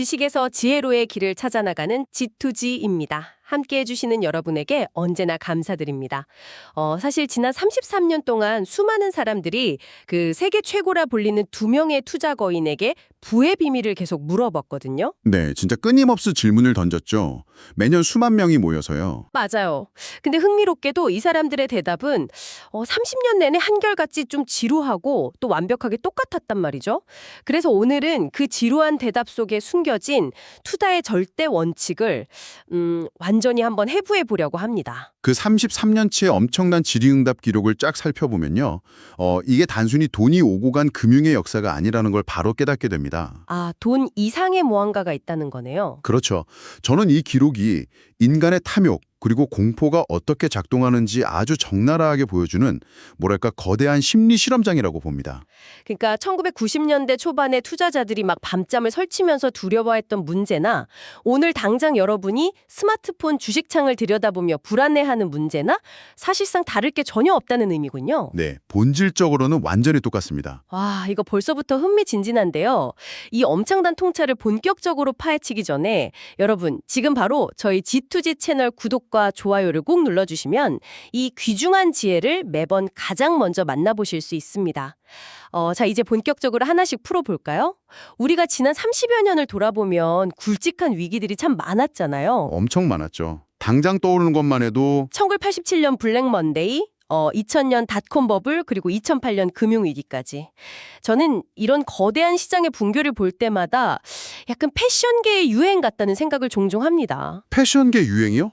지식에서 지혜로의 길을 찾아나가는 G2G입니다. 함께 해주시는 여러분에게 언제나 감사드립니다. 사실 지난 33년 동안 수많은 사람들이 그 세계 최고라 불리는 두 명의 투자 거인에게 부의 비밀을 계속 물어봤거든요. 네, 진짜 끊임없이 질문을 던졌죠. 매년 수만 명이 모여서요. 맞아요. 근데 흥미롭게도 이 사람들의 대답은 30년 내내 한결같이 좀 지루하고 또 완벽하게 똑같았단 말이죠. 그래서 오늘은 그 지루한 대답 속에 숨겨진 투자의 절대 원칙을 완전히 한번 해부해 보려고 합니다. 그 33년치의 엄청난 질의응답 기록을 쫙 살펴보면요. 이게 단순히 돈이 오고 간 금융의 역사가 아니라는 걸 바로 깨닫게 됩니다. 아, 돈 이상의 무언가가 있다는 거네요. 그렇죠. 저는 이 기록이 인간의 탐욕 그리고 공포가 어떻게 작동하는지 아주 적나라하게 보여주는 뭐랄까 거대한 심리 실험장이라고 봅니다. 그러니까 1990년대 초반에 투자자들이 막 밤잠을 설치면서 두려워했던 문제나 오늘 당장 여러분이 스마트폰 주식창을 들여다보며 불안해하는 문제나 사실상 다를 게 전혀 없다는 의미군요. 네, 본질적으로는 완전히 똑같습니다. 와, 이거 벌써부터 흥미진진한데요. 이 엄청난 통찰을 본격적으로 파헤치기 전에 여러분 지금 바로 저희 G2G 채널 구독과 좋아요를 꼭 눌러주시면 이 귀중한 지혜를 매번 가장 먼저 만나보실 수 있습니다. 자, 이제 본격적으로 하나씩 풀어볼까요? 우리가 지난 30여 년을 돌아보면 굵직한 위기들이 참 많았잖아요. 엄청 많았죠. 당장 떠오르는 것만 해도 1987년 블랙 먼데이, 2000년 닷컴 버블, 그리고 2008년 금융위기까지. 저는 이런 거대한 시장의 붕괴를 볼 때마다 약간 패션계의 유행 같다는 생각을 종종 합니다. 패션계 유행이요?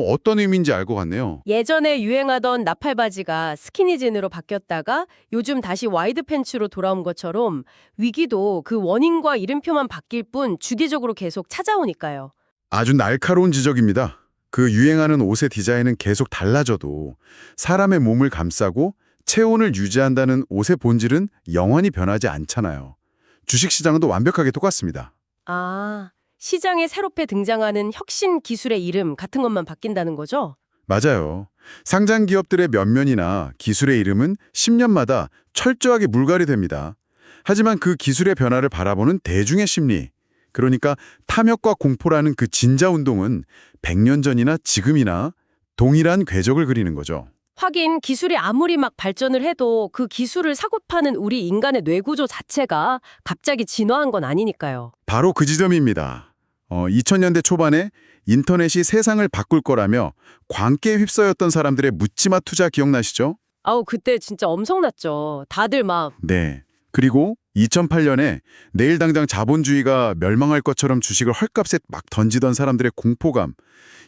어떤 의미인지 알 것 같네요. 예전에 유행하던 나팔바지가 스키니진으로 바뀌었다가 요즘 다시 와이드 팬츠로 돌아온 것처럼 위기도 그 원인과 이름표만 바뀔 뿐 주기적으로 계속 찾아오니까요. 아주 날카로운 지적입니다. 그 유행하는 옷의 디자인은 계속 달라져도 사람의 몸을 감싸고 체온을 유지한다는 옷의 본질은 영원히 변하지 않잖아요. 주식시장도 완벽하게 똑같습니다. 아, 시장에 새롭게 등장하는 혁신 기술의 이름 같은 것만 바뀐다는 거죠? 맞아요. 상장 기업들의 면면이나 기술의 이름은 10년마다 철저하게 물갈이 됩니다. 하지만 그 기술의 변화를 바라보는 대중의 심리, 그러니까 탐욕과 공포라는 그 진자운동은 100년 전이나 지금이나 동일한 궤적을 그리는 거죠. 하긴 기술이 아무리 막 발전을 해도 그 기술을 사고 파는 우리 인간의 뇌구조 자체가 갑자기 진화한 건 아니니까요. 바로 그 지점입니다. 2000년대 초반에 인터넷이 세상을 바꿀 거라며 광기에 휩싸였던 사람들의 묻지마 투자 기억나시죠? 아우, 그때 진짜 엄청났죠. 다들 막 네. 그리고 2008년에 내일 당장 자본주의가 멸망할 것처럼 주식을 헐값에 막 던지던 사람들의 공포감.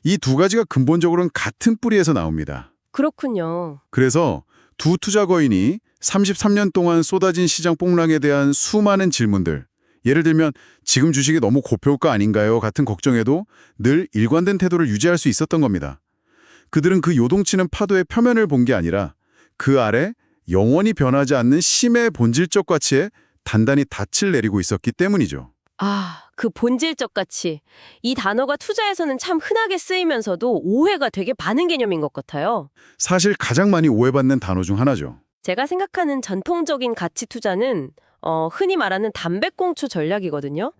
이 두 가지가 근본적으로는 같은 뿌리에서 나옵니다. 그렇군요. 그래서 두 투자 거인이 33년 동안 쏟아진 시장 폭락에 대한 수많은 질문들, 예를 들면 지금 주식이 너무 고평가 거 아닌가요? 같은 걱정에도 늘 일관된 태도를 유지할 수 있었던 겁니다. 그들은 그 요동치는 파도의 표면을 본 게 아니라 그 아래 영원히 변하지 않는 심의 본질적 가치에 단단히 닻을 내리고 있었기 때문이죠. 아, 그 본질적 가치. 이 단어가 투자에서는 참 흔하게 쓰이면서도 오해가 되게 많은 개념인 것 같아요. 사실 가장 많이 오해받는 단어 중 하나죠. 제가 생각하는 전통적인 가치 투자는 흔히 말하는 담배꽁초 전략이거든요.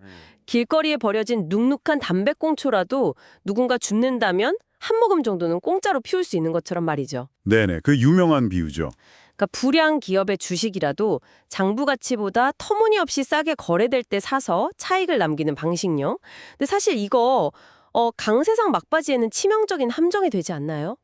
길거리에 버려진 눅눅한 담배꽁초라도 누군가 줍는다면 한 모금 정도는 공짜로 피울 수 있는 것처럼 말이죠. 네네, 그 유명한 비유죠. 그러니까 불량 기업의 주식이라도 장부 가치보다 터무니없이 싸게 거래될 때 사서 차익을 남기는 방식요. 근데 사실 이거 강세상 막바지에는 치명적인 함정이 되지 않나요?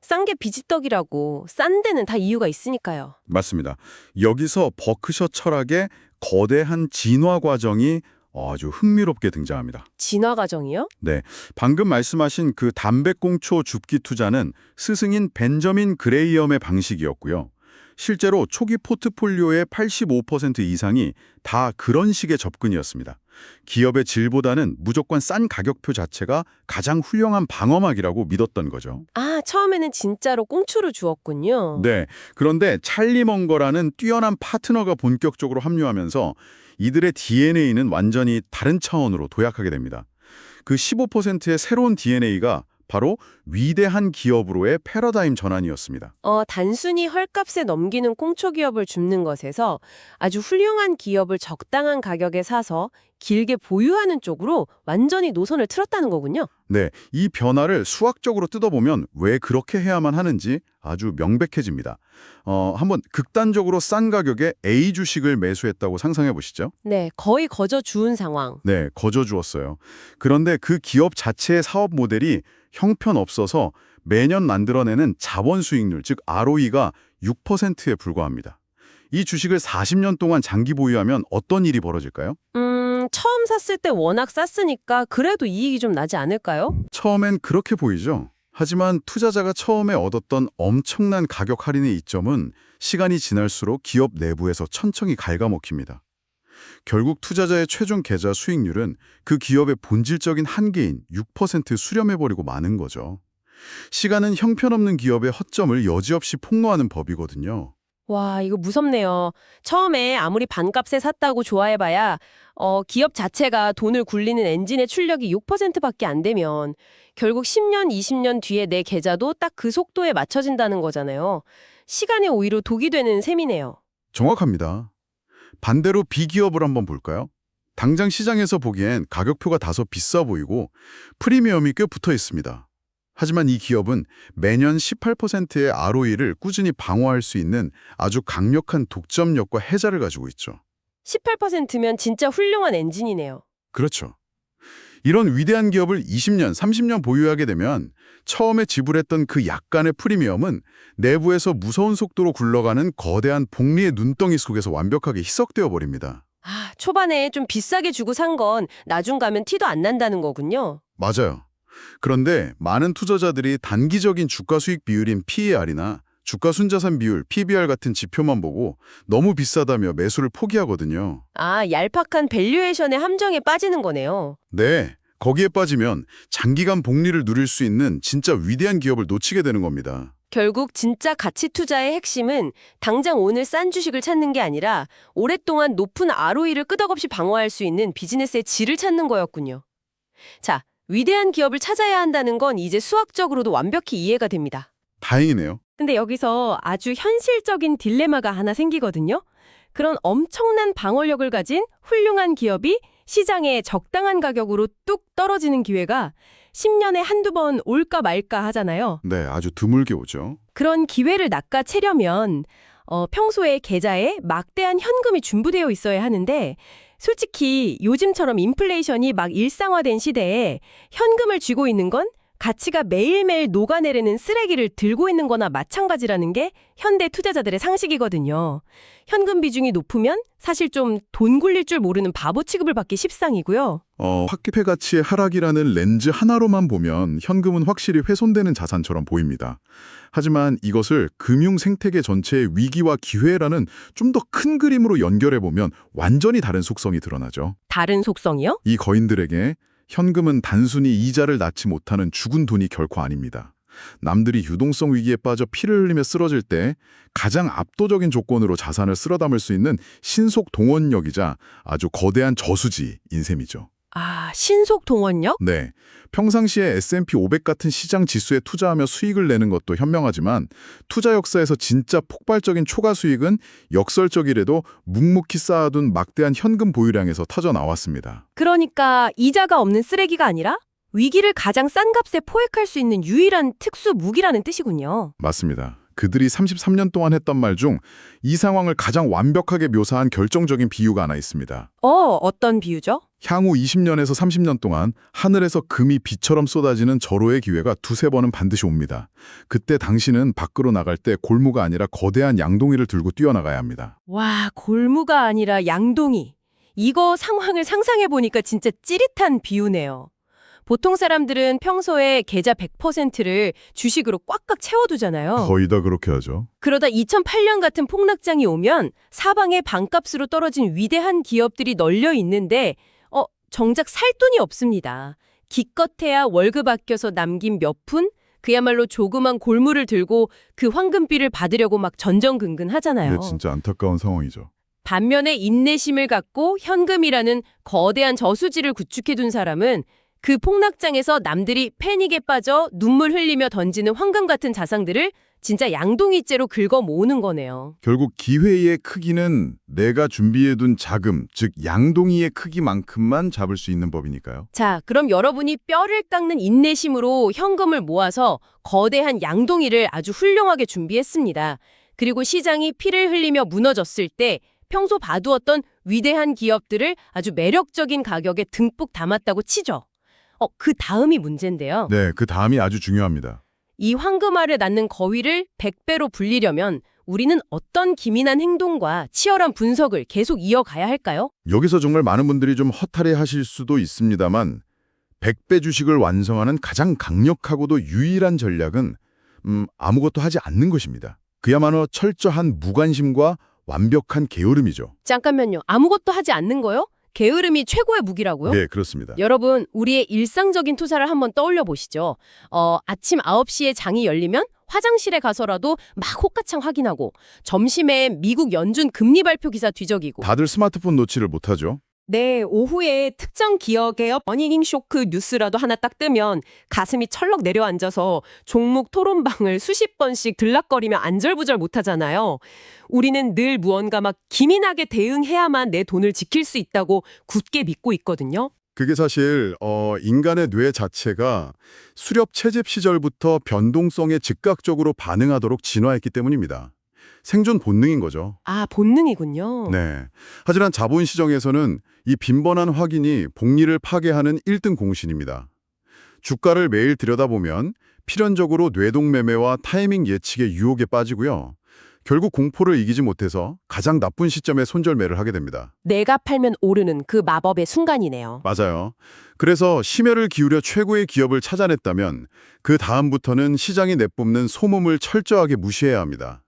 싼 게 비지떡이라고 싼 데는 다 이유가 있으니까요. 맞습니다. 여기서 버크셔 철학의 거대한 진화 과정이 아주 흥미롭게 등장합니다. 진화 과정이요? 네, 방금 말씀하신 그 담배꽁초 줍기 투자는 스승인 벤저민 그레이엄의 방식이었고요. 실제로 초기 포트폴리오의 85% 이상이 다 그런 식의 접근이었습니다. 기업의 질보다는 무조건 싼 가격표 자체가 가장 훌륭한 방어막이라고 믿었던 거죠. 아, 처음에는 진짜로 꽁초를 주었군요. 네, 그런데 찰리 멍거라는 뛰어난 파트너가 본격적으로 합류하면서 이들의 DNA는 완전히 다른 차원으로 도약하게 됩니다. 그 15%의 새로운 DNA가 바로 위대한 기업으로의 패러다임 전환이었습니다. 단순히 헐값에 넘기는 꽁초 기업을 줍는 것에서 아주 훌륭한 기업을 적당한 가격에 사서 길게 보유하는 쪽으로 완전히 노선을 틀었다는 거군요. 네, 이 변화를 수학적으로 뜯어보면 왜 그렇게 해야만 하는지 아주 명백해집니다. 한번 극단적으로 싼 가격에 A 주식을 매수했다고 상상해 보시죠. 네, 거의 거저 주운 상황. 네, 거저 주었어요. 그런데 그 기업 자체의 사업 모델이 형편없어서 매년 만들어내는 자본 수익률, 즉 ROE가 6%에 불과합니다. 이 주식을 40년 동안 장기 보유하면 어떤 일이 벌어질까요? 처음 샀을 때 워낙 쌌으니까 그래도 이익이 좀 나지 않을까요? 처음엔 그렇게 보이죠. 하지만 투자자가 처음에 얻었던 엄청난 가격 할인의 이점은 시간이 지날수록 기업 내부에서 천천히 갉아먹힙니다. 결국 투자자의 최종 계좌 수익률은 그 기업의 본질적인 한계인 6% 수렴해버리고 마는 거죠. 시간은 형편없는 기업의 허점을 여지없이 폭로하는 법이거든요. 와, 이거 무섭네요. 처음에 아무리 반값에 샀다고 좋아해봐야 기업 자체가 돈을 굴리는 엔진의 출력이 6%밖에 안 되면 결국 10년, 20년 뒤에 내 계좌도 딱 그 속도에 맞춰진다는 거잖아요. 시간이 오히려 독이 되는 셈이네요. 정확합니다. 반대로 B기업을 한번 볼까요? 당장 시장에서 보기엔 가격표가 다소 비싸 보이고 프리미엄이 꽤 붙어 있습니다. 하지만 이 기업은 매년 18%의 ROE를 꾸준히 방어할 수 있는 아주 강력한 독점력과 해자를 가지고 있죠. 18%면 진짜 훌륭한 엔진이네요. 그렇죠. 이런 위대한 기업을 20년, 30년 보유하게 되면 처음에 지불했던 그 약간의 프리미엄은 내부에서 무서운 속도로 굴러가는 거대한 복리의 눈덩이 속에서 완벽하게 희석되어 버립니다. 아, 초반에 좀 비싸게 주고 산 건 나중 가면 티도 안 난다는 거군요. 맞아요. 그런데 많은 투자자들이 단기적인 주가 수익 비율인 PER이나 주가 순자산 비율, PBR 같은 지표만 보고 너무 비싸다며 매수를 포기하거든요. 아, 얄팍한 밸류에이션의 함정에 빠지는 거네요. 네, 거기에 빠지면 장기간 복리를 누릴 수 있는 진짜 위대한 기업을 놓치게 되는 겁니다. 결국 진짜 가치 투자의 핵심은 당장 오늘 싼 주식을 찾는 게 아니라 오랫동안 높은 ROE를 끄덕없이 방어할 수 있는 비즈니스의 질을 찾는 거였군요. 자, 위대한 기업을 찾아야 한다는 건 이제 수학적으로도 완벽히 이해가 됩니다. 다행이네요. 근데 여기서 아주 현실적인 딜레마가 하나 생기거든요. 그런 엄청난 방어력을 가진 훌륭한 기업이 시장에 적당한 가격으로 뚝 떨어지는 기회가 10년에 한두 번 올까 말까 하잖아요. 네, 아주 드물게 오죠. 그런 기회를 낚아채려면 평소에 계좌에 막대한 현금이 준비되어 있어야 하는데 솔직히 요즘처럼 인플레이션이 막 일상화된 시대에 현금을 쥐고 있는 건 가치가 매일매일 녹아내리는 쓰레기를 들고 있는 거나 마찬가지라는 게 현대 투자자들의 상식이거든요. 현금 비중이 높으면 사실 좀 돈 굴릴 줄 모르는 바보 취급을 받기 십상이고요. 화폐 가치의 하락이라는 렌즈 하나로만 보면 현금은 확실히 훼손되는 자산처럼 보입니다. 하지만 이것을 금융 생태계 전체의 위기와 기회라는 좀 더 큰 그림으로 연결해보면 완전히 다른 속성이 드러나죠. 다른 속성이요? 이 거인들에게 현금은 단순히 이자를 낳지 못하는 죽은 돈이 결코 아닙니다. 남들이 유동성 위기에 빠져 피를 흘리며 쓰러질 때 가장 압도적인 조건으로 자산을 쓸어 담을 수 있는 신속 동원력이자 아주 거대한 저수지인 셈이죠. 아, 신속 동원력? 네, 평상시에 S&P 500 같은 시장 지수에 투자하며 수익을 내는 것도 현명하지만 투자 역사에서 진짜 폭발적인 초과 수익은 역설적이라도 묵묵히 쌓아둔 막대한 현금 보유량에서 터져나왔습니다. 그러니까 이자가 없는 쓰레기가 아니라 위기를 가장 싼 값에 포획할 수 있는 유일한 특수 무기라는 뜻이군요. 맞습니다. 그들이 33년 동안 했던 말 중 이 상황을 가장 완벽하게 묘사한 결정적인 비유가 하나 있습니다. 어떤 비유죠? 향후 20년에서 30년 동안 하늘에서 금이 비처럼 쏟아지는 절호의 기회가 두세 번은 반드시 옵니다. 그때 당신은 밖으로 나갈 때 골무가 아니라 거대한 양동이를 들고 뛰어나가야 합니다. 와, 골무가 아니라 양동이. 이거 상황을 상상해보니까 진짜 찌릿한 비유네요. 보통 사람들은 평소에 계좌 100%를 주식으로 꽉꽉 채워두잖아요. 거의 다 그렇게 하죠. 그러다 2008년 같은 폭락장이 오면 사방에 반값으로 떨어진 위대한 기업들이 널려 있는데 정작 살 돈이 없습니다. 기껏해야 월급 아껴서 남긴 몇 푼? 그야말로 조그만 골무를 들고 그 황금비를 받으려고 막 전전긍긍 하잖아요. 네, 진짜 안타까운 상황이죠. 반면에 인내심을 갖고 현금이라는 거대한 저수지를 구축해둔 사람은 그 폭락장에서 남들이 패닉에 빠져 눈물 흘리며 던지는 황금 같은 자산들을 진짜 양동이째로 긁어 모으는 거네요. 결국 기회의 크기는 내가 준비해둔 자금, 즉 양동이의 크기만큼만 잡을 수 있는 법이니까요. 자, 그럼 여러분이 뼈를 깎는 인내심으로 현금을 모아서 거대한 양동이를 아주 훌륭하게 준비했습니다. 그리고 시장이 피를 흘리며 무너졌을 때 평소 봐두었던 위대한 기업들을 아주 매력적인 가격에 듬뿍 담았다고 치죠. 그 다음이 문제인데요. 네, 그 다음이 아주 중요합니다. 이 황금알을 낳는 거위를 100배로 불리려면 우리는 어떤 기민한 행동과 치열한 분석을 계속 이어가야 할까요? 여기서 정말 많은 분들이 좀 허탈해하실 수도 있습니다만 100배 주식을 완성하는 가장 강력하고도 유일한 전략은 아무것도 하지 않는 것입니다. 그야말로 철저한 무관심과 완벽한 게으름이죠. 잠깐만요. 아무것도 하지 않는 거요? 게으름이 최고의 무기라고요? 네, 그렇습니다. 여러분, 우리의 일상적인 투자를 한번 떠올려 보시죠. 아침 9시에 장이 열리면 화장실에 가서라도 막 호가창 확인하고 점심에 미국 연준 금리 발표 기사 뒤적이고 다들 스마트폰 놓지를 못하죠. 네, 오후에 특정 기업의 어닝 쇼크 뉴스라도 하나 딱 뜨면 가슴이 철렁 내려앉아서 종목 토론방을 수십 번씩 들락거리며 안절부절 못하잖아요. 우리는 늘 무언가 막 기민하게 대응해야만 내 돈을 지킬 수 있다고 굳게 믿고 있거든요. 그게 사실 인간의 뇌 자체가 수렵 채집 시절부터 변동성에 즉각적으로 반응하도록 진화했기 때문입니다. 생존 본능인 거죠. 아, 본능이군요. 네. 하지만 자본 시장에서는 이 빈번한 확인이 복리를 파괴하는 1등 공신입니다. 주가를 매일 들여다보면 필연적으로 뇌동매매와 타이밍 예측의 유혹에 빠지고요. 결국 공포를 이기지 못해서 가장 나쁜 시점에 손절매를 하게 됩니다. 내가 팔면 오르는 그 마법의 순간이네요. 맞아요. 그래서 심혈을 기울여 최고의 기업을 찾아냈다면 그 다음부터는 시장이 내뿜는 소문을 철저하게 무시해야 합니다.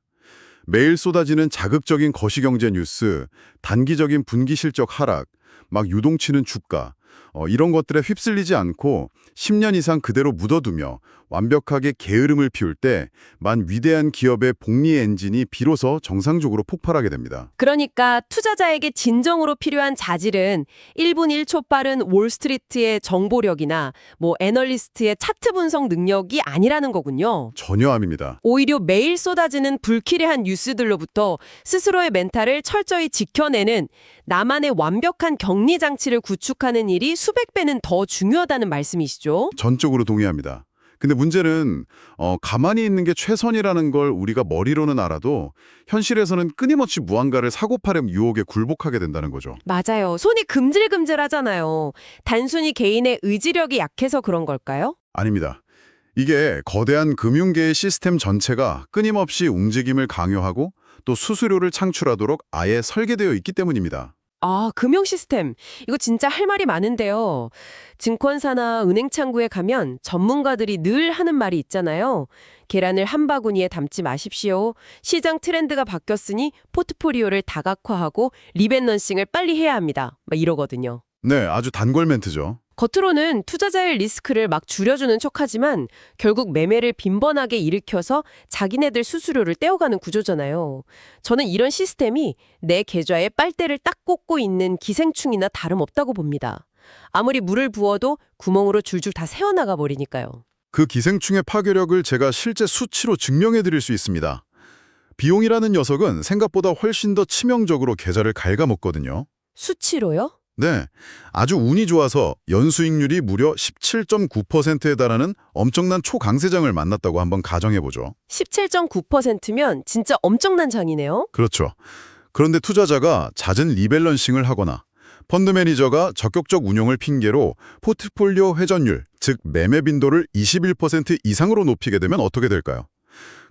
매일 쏟아지는 자극적인 거시경제 뉴스, 단기적인 분기 실적 하락, 막 유동치는 주가, 이런 것들에 휩쓸리지 않고 10년 이상 그대로 묻어두며 완벽하게 게으름을 피울 때만 위대한 기업의 복리 엔진이 비로소 정상적으로 폭발하게 됩니다. 그러니까 투자자에게 진정으로 필요한 자질은 1분 1초 빠른 월스트리트의 정보력이나 애널리스트의 차트 분석 능력이 아니라는 거군요. 전혀 아닙니다. 오히려 매일 쏟아지는 불키레한 뉴스들로부터 스스로의 멘탈을 철저히 지켜내는 나만의 완벽한 격리 장치를 구축하는 일이 수백 배는 더 중요하다는 말씀이시죠? 전적으로 동의합니다. 근데 문제는 가만히 있는 게 최선이라는 걸 우리가 머리로는 알아도 현실에서는 끊임없이 무언가를 사고팔의 유혹에 굴복하게 된다는 거죠. 맞아요. 손이 금질금질하잖아요. 단순히 개인의 의지력이 약해서 그런 걸까요? 아닙니다. 이게 거대한 금융계의 시스템 전체가 끊임없이 움직임을 강요하고 또 수수료를 창출하도록 아예 설계되어 있기 때문입니다. 아, 금융 시스템. 이거 진짜 할 말이 많은데요. 증권사나 은행 창구에 가면 전문가들이 늘 하는 말이 있잖아요. 계란을 한 바구니에 담지 마십시오. 시장 트렌드가 바뀌었으니 포트포리오를 다각화하고 리밸런싱을 빨리 해야 합니다. 막 이러거든요. 네, 아주 단골 멘트죠. 겉으로는 투자자의 리스크를 막 줄여주는 척하지만 결국 매매를 빈번하게 일으켜서 자기네들 수수료를 떼어가는 구조잖아요. 저는 이런 시스템이 내 계좌에 빨대를 딱 꽂고 있는 기생충이나 다름없다고 봅니다. 아무리 물을 부어도 구멍으로 줄줄 다 새어나가 버리니까요. 그 기생충의 파괴력을 제가 실제 수치로 증명해 드릴 수 있습니다. 비용이라는 녀석은 생각보다 훨씬 더 치명적으로 계좌를 갉아먹거든요. 수치로요? 네, 아주 운이 좋아서 연수익률이 무려 17.9%에 달하는 엄청난 초강세장을 만났다고 한번 가정해보죠. 17.9%면 진짜 엄청난 장이네요. 그렇죠. 그런데 투자자가 잦은 리밸런싱을 하거나 펀드 매니저가 적극적 운용을 핑계로 포트폴리오 회전율, 즉 매매 빈도를 21% 이상으로 높이게 되면 어떻게 될까요?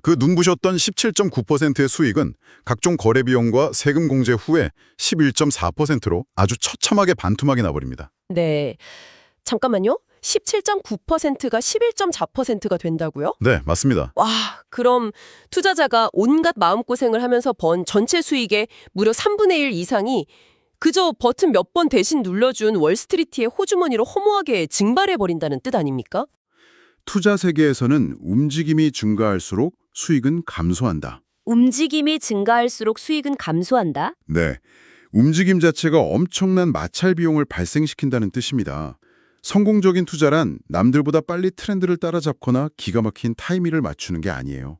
그 눈부셨던 17.9%의 수익은 각종 거래 비용과 세금 공제 후에 11.4%로 아주 처참하게 반토막이 나버립니다. 네. 잠깐만요. 17.9%가 11.4%가 된다고요? 네, 맞습니다. 와, 그럼 투자자가 온갖 마음고생을 하면서 번 전체 수익의 무려 3분의 1 이상이 그저 버튼 몇 번 대신 눌러준 월스트리트의 호주머니로 허무하게 증발해버린다는 뜻 아닙니까? 투자 세계에서는 움직임이 증가할수록 수익은 감소한다. 움직임이 증가할수록 수익은 감소한다? 네, 움직임 자체가 엄청난 마찰 비용을 발생시킨다는 뜻입니다. 성공적인 투자란 남들보다 빨리 트렌드를 따라잡거나 기가 막힌 타이밍을 맞추는 게 아니에요.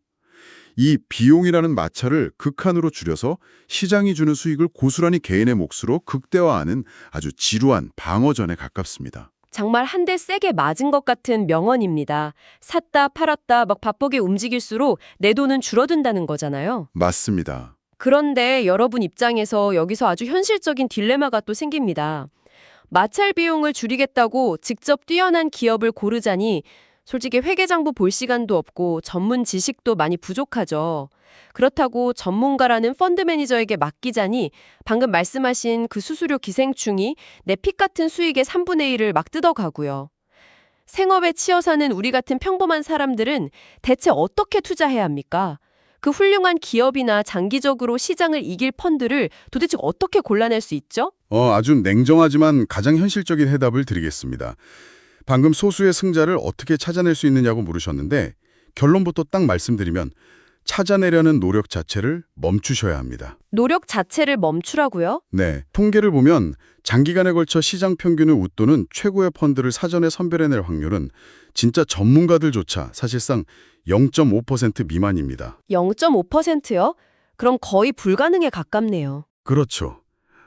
이 비용이라는 마찰을 극한으로 줄여서 시장이 주는 수익을 고스란히 개인의 몫으로 극대화하는 아주 지루한 방어전에 가깝습니다. 정말 한 대 세게 맞은 것 같은 명언입니다. 샀다 팔았다 막 바쁘게 움직일수록 내 돈은 줄어든다는 거잖아요. 맞습니다. 그런데 여러분 입장에서 여기서 아주 현실적인 딜레마가 또 생깁니다. 마찰 비용을 줄이겠다고 직접 뛰어난 기업을 고르자니 솔직히 회계장부 볼 시간도 없고 전문 지식도 많이 부족하죠. 그렇다고 전문가라는 펀드 매니저에게 맡기자니 방금 말씀하신 그 수수료 기생충이 내 핏 같은 수익의 3분의 1을 막 뜯어가고요. 생업에 치여 사는 우리 같은 평범한 사람들은 대체 어떻게 투자해야 합니까? 그 훌륭한 기업이나 장기적으로 시장을 이길 펀드를 도대체 어떻게 골라낼 수 있죠? 아주 냉정하지만 가장 현실적인 해답을 드리겠습니다. 방금 소수의 승자를 어떻게 찾아낼 수 있느냐고 물으셨는데 결론부터 딱 말씀드리면 찾아내려는 노력 자체를 멈추셔야 합니다. 노력 자체를 멈추라고요? 네, 통계를 보면 장기간에 걸쳐 시장 평균을 웃도는 최고의 펀드를 사전에 선별해낼 확률은 진짜 전문가들조차 사실상 0.5% 미만입니다. 0.5%요? 그럼 거의 불가능에 가깝네요. 그렇죠.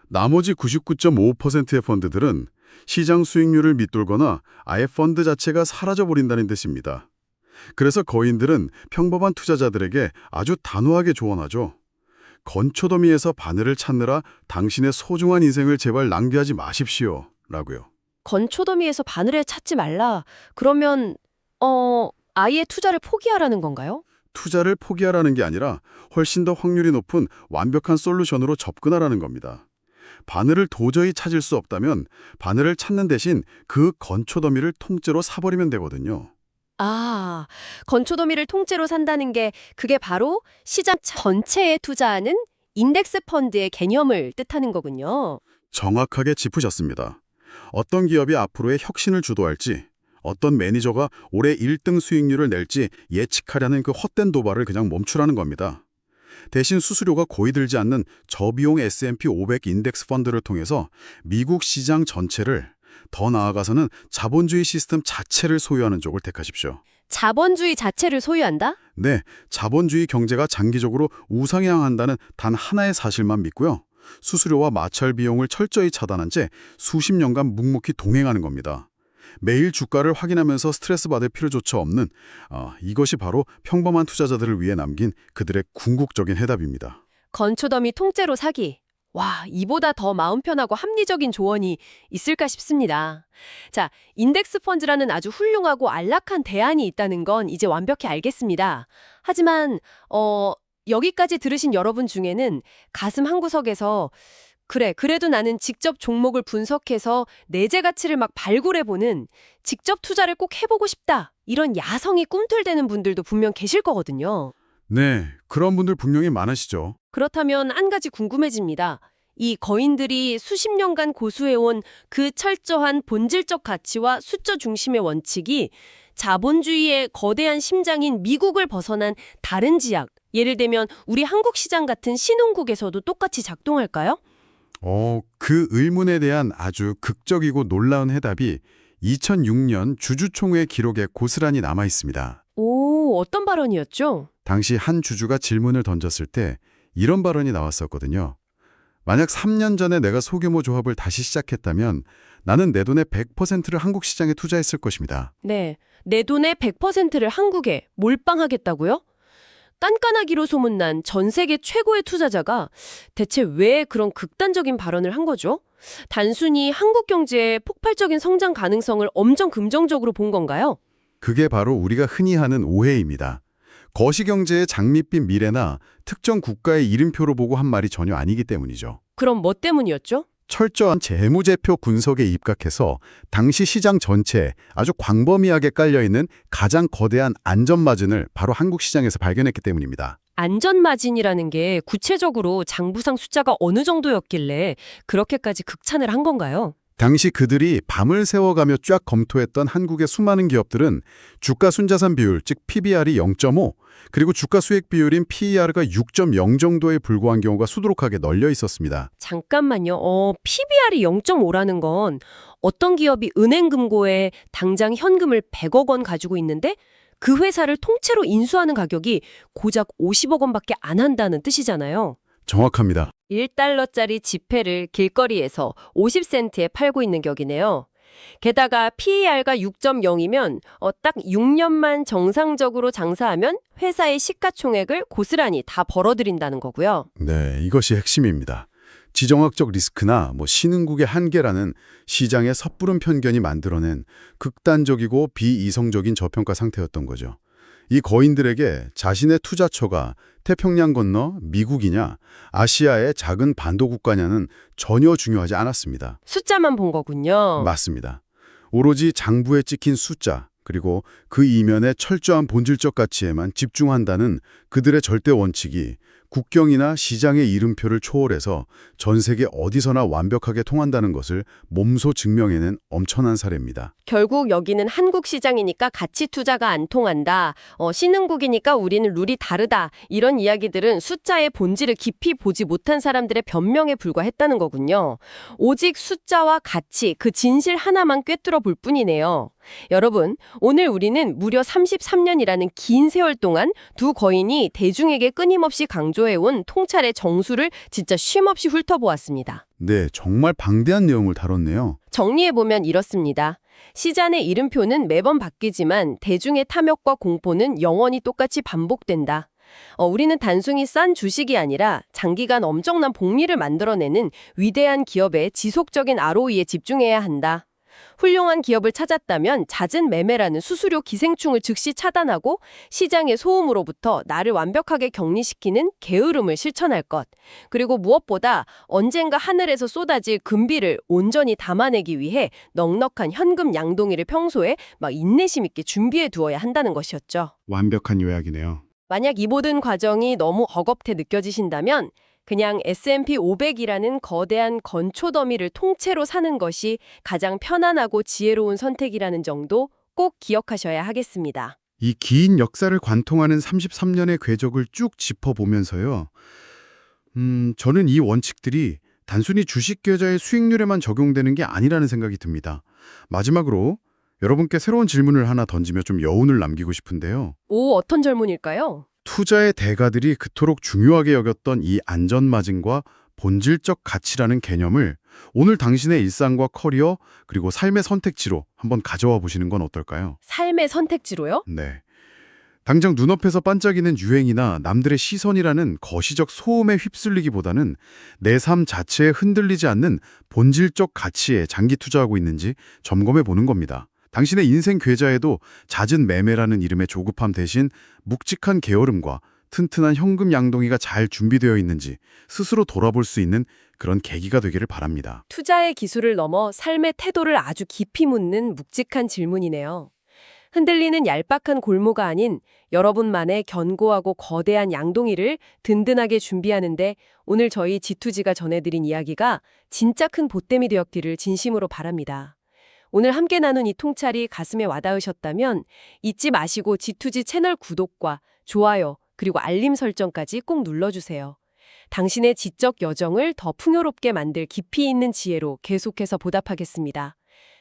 나머지 99.5%의 펀드들은 시장 수익률을 밑돌거나 아예 펀드 자체가 사라져버린다는 뜻입니다. 그래서 거인들은 평범한 투자자들에게 아주 단호하게 조언하죠. 건초더미에서 바늘을 찾느라 당신의 소중한 인생을 제발 낭비하지 마십시오. 라고요. 건초더미에서 바늘을 찾지 말라. 그러면 아예 투자를 포기하라는 건가요? 투자를 포기하라는 게 아니라 훨씬 더 확률이 높은 완벽한 솔루션으로 접근하라는 겁니다. 바늘을 도저히 찾을 수 없다면 바늘을 찾는 대신 그 건초더미를 통째로 사버리면 되거든요. 아, 건초더미를 통째로 산다는 게 그게 바로 시장 전체에 투자하는 인덱스 펀드의 개념을 뜻하는 거군요. 정확하게 짚으셨습니다. 어떤 기업이 앞으로의 혁신을 주도할지, 어떤 매니저가 올해 1등 수익률을 낼지 예측하려는 그 헛된 도발을 그냥 멈추라는 겁니다. 대신 수수료가 거의 들지 않는 저비용 S&P 500 인덱스 펀드를 통해서 미국 시장 전체를, 더 나아가서는 자본주의 시스템 자체를 소유하는 쪽을 택하십시오. 자본주의 자체를 소유한다? 네, 자본주의 경제가 장기적으로 우상향한다는 단 하나의 사실만 믿고요. 수수료와 마찰 비용을 철저히 차단한 채 수십 년간 묵묵히 동행하는 겁니다. 매일 주가를 확인하면서 스트레스 받을 필요조차 없는 이것이 바로 평범한 투자자들을 위해 남긴 그들의 궁극적인 해답입니다. 건초더미 통째로 사기. 와, 이보다 더 마음 편하고 합리적인 조언이 있을까 싶습니다. 자, 인덱스 펀드라는 아주 훌륭하고 안락한 대안이 있다는 건 이제 완벽히 알겠습니다. 하지만 여기까지 들으신 여러분 중에는 가슴 한구석에서 그래도 나는 직접 종목을 분석해서 내재 가치를 막 발굴해보는 직접 투자를 꼭 해보고 싶다. 이런 야성이 꿈틀대는 분들도 분명 계실 거거든요. 네, 그런 분들 분명히 많으시죠. 그렇다면 한 가지 궁금해집니다. 이 거인들이 수십 년간 고수해온 그 철저한 본질적 가치와 숫자 중심의 원칙이 자본주의의 거대한 심장인 미국을 벗어난 다른 지역, 예를 들면 우리 한국 시장 같은 신흥국에서도 똑같이 작동할까요? 그 의문에 대한 아주 극적이고 놀라운 해답이 2006년 주주총회 기록에 고스란히 남아 있습니다. 오, 어떤 발언이었죠? 당시 한 주주가 질문을 던졌을 때 이런 발언이 나왔었거든요. 만약 3년 전에 내가 소규모 조합을 다시 시작했다면 나는 내 돈의 100%를 한국 시장에 투자했을 것입니다. 네, 내 돈의 100%를 한국에 몰빵하겠다고요? 깐깐하기로 소문난 전 세계 최고의 투자자가 대체 왜 그런 극단적인 발언을 한 거죠? 단순히 한국 경제의 폭발적인 성장 가능성을 엄청 긍정적으로 본 건가요? 그게 바로 우리가 흔히 하는 오해입니다. 거시경제의 장밋빛 미래나 특정 국가의 이름표로 보고 한 말이 전혀 아니기 때문이죠. 그럼 뭐 때문이었죠? 철저한 재무제표 분석에 입각해서 당시 시장 전체에 아주 광범위하게 깔려있는 가장 거대한 안전마진을 바로 한국 시장에서 발견했기 때문입니다. 안전마진이라는 게 구체적으로 장부상 숫자가 어느 정도였길래 그렇게까지 극찬을 한 건가요? 당시 그들이 밤을 새워가며 쫙 검토했던 한국의 수많은 기업들은 주가 순자산 비율, 즉 PBR이 0.5, 그리고 주가 수익 비율인 PER가 6.0 정도에 불과한 경우가 수두룩하게 널려 있었습니다. 잠깐만요. PBR이 0.5라는 건 어떤 기업이 은행 금고에 당장 현금을 100억 원 가지고 있는데 그 회사를 통째로 인수하는 가격이 고작 50억 원밖에 안 한다는 뜻이잖아요. 정확합니다. 1달러짜리 지폐를 길거리에서 50센트에 팔고 있는 격이네요. 게다가 PER가 6.0이면 딱 6년만 정상적으로 장사하면 회사의 시가총액을 고스란히 다 벌어들인다는 거고요. 네, 이것이 핵심입니다. 지정학적 리스크나 신흥국의 한계라는 시장의 섣부른 편견이 만들어낸 극단적이고 비이성적인 저평가 상태였던 거죠. 이 거인들에게 자신의 투자처가 태평양 건너 미국이냐, 아시아의 작은 반도 국가냐는 전혀 중요하지 않았습니다. 숫자만 본 거군요. 맞습니다. 오로지 장부에 찍힌 숫자, 그리고 그 이면의 철저한 본질적 가치에만 집중한다는 그들의 절대 원칙이 국경이나 시장의 이름표를 초월해서 전 세계 어디서나 완벽하게 통한다는 것을 몸소 증명해낸 엄청난 사례입니다. 결국 여기는 한국 시장이니까 가치 투자가 안 통한다. 신흥국이니까 우리는 룰이 다르다. 이런 이야기들은 숫자의 본질을 깊이 보지 못한 사람들의 변명에 불과했다는 거군요. 오직 숫자와 가치, 그 진실 하나만 꿰뚫어 볼 뿐이네요. 여러분, 오늘 우리는 무려 33년이라는 긴 세월 동안 두 거인이 대중에게 끊임없이 강조해온 통찰의 정수를 진짜 쉼없이 훑어보았습니다. 네, 정말 방대한 내용을 다뤘네요. 정리해보면 이렇습니다. 시장의 이름표는 매번 바뀌지만 대중의 탐욕과 공포는 영원히 똑같이 반복된다. 우리는 단순히 싼 주식이 아니라 장기간 엄청난 복리를 만들어내는 위대한 기업의 지속적인 ROE에 집중해야 한다. 훌륭한 기업을 찾았다면 잦은 매매라는 수수료 기생충을 즉시 차단하고 시장의 소음으로부터 나를 완벽하게 격리시키는 게으름을 실천할 것. 그리고 무엇보다 언젠가 하늘에서 쏟아질 금비를 온전히 담아내기 위해 넉넉한 현금 양동이를 평소에 인내심 있게 준비해 두어야 한다는 것이었죠. 완벽한 요약이네요. 만약 이 모든 과정이 너무 억압해 느껴지신다면 그냥 S&P 500이라는 거대한 건초 더미를 통째로 사는 것이 가장 편안하고 지혜로운 선택이라는 점도 꼭 기억하셔야 하겠습니다. 이 긴 역사를 관통하는 33년의 궤적을 쭉 짚어보면서요. 저는 이 원칙들이 단순히 주식 계좌의 수익률에만 적용되는 게 아니라는 생각이 듭니다. 마지막으로 여러분께 새로운 질문을 하나 던지며 좀 여운을 남기고 싶은데요. 어떤 질문일까요? 투자의 대가들이 그토록 중요하게 여겼던 이 안전마진과 본질적 가치라는 개념을 오늘 당신의 일상과 커리어 그리고 삶의 선택지로 한번 가져와 보시는 건 어떨까요? 삶의 선택지로요? 네. 당장 눈앞에서 반짝이는 유행이나 남들의 시선이라는 거시적 소음에 휩쓸리기보다는 내 삶 자체에 흔들리지 않는 본질적 가치에 장기 투자하고 있는지 점검해 보는 겁니다. 당신의 인생 계좌에도 잦은 매매라는 이름의 조급함 대신 묵직한 게으름과 튼튼한 현금 양동이가 잘 준비되어 있는지 스스로 돌아볼 수 있는 그런 계기가 되기를 바랍니다. 투자의 기술을 넘어 삶의 태도를 아주 깊이 묻는 묵직한 질문이네요. 흔들리는 얄팍한 골모가 아닌 여러분만의 견고하고 거대한 양동이를 든든하게 준비하는데 오늘 저희 지투지가 전해드린 이야기가 진짜 큰 보탬이 되었기를 진심으로 바랍니다. 오늘 함께 나눈 이 통찰이 가슴에 와닿으셨다면 잊지 마시고 지투지 채널 구독과 좋아요 그리고 알림 설정까지 꼭 눌러주세요. 당신의 지적 여정을 더 풍요롭게 만들 깊이 있는 지혜로 계속해서 보답하겠습니다.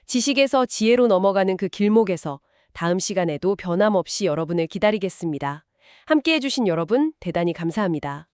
지식에서 지혜로 넘어가는 그 길목에서 다음 시간에도 변함없이 여러분을 기다리겠습니다. 함께해 주신 여러분 대단히 감사합니다.